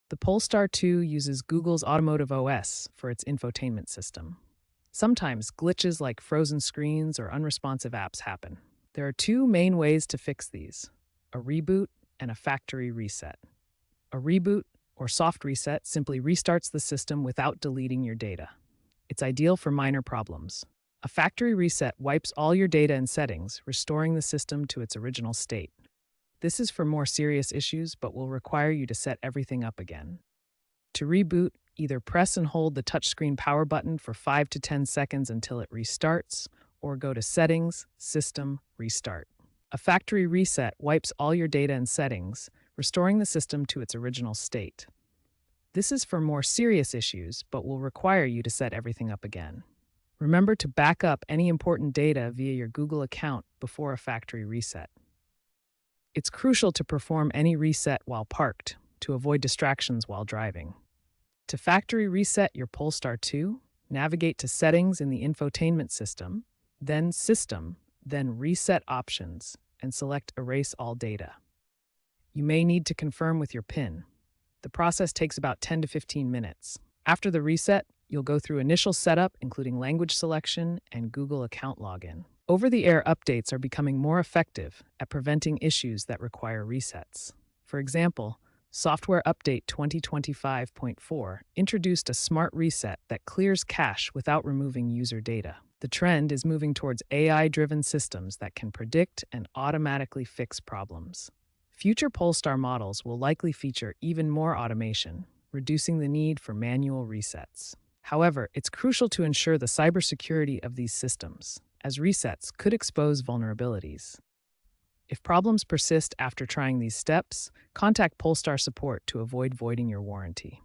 The Polestar 2 uses Google's Automotive OS for its infotainment system. Sometimes glitches like frozen screens or unresponsive apps happen. There are two main ways to fix these: a reboot and a factory reset. A reboot, or soft reset, simply restarts the system without deleting your data. It's ideal for minor problems. A factory reset wipes all your data and settings, restoring the system to its original state. This is for more serious issues, but will require you to set everything up again. To reboot, either press and hold the touchscreen power button for 5 to 10 seconds until it restarts, or go to Settings, System, Restart. A factory reset wipes all your data and settings, restoring the system to its original state. This is for more serious issues, but will require you to set everything up again. Remember to back up any important data via your Google account before a factory reset. It's crucial to perform any reset while parked to avoid distractions while driving. To factory reset your Polestar 2, navigate to Settings in the Infotainment System, then System, then Reset Options, and select Erase All Data. You may need to confirm with your PIN. The process takes about 10 to 15 minutes. After the reset, you'll go through initial setup, including language selection and Google account login. Over-the-air updates are becoming more effective at preventing issues that require resets. For example, Software Update 2025.4 introduced a smart reset that clears cache without removing user data. The trend is moving towards AI-driven systems that can predict and automatically fix problems. Future Polestar models will likely feature even more automation, reducing the need for manual resets. However, it's crucial to ensure the cybersecurity of these systems, as resets could expose vulnerabilities. If problems persist after trying these steps, contact Polestar support to avoid voiding your warranty.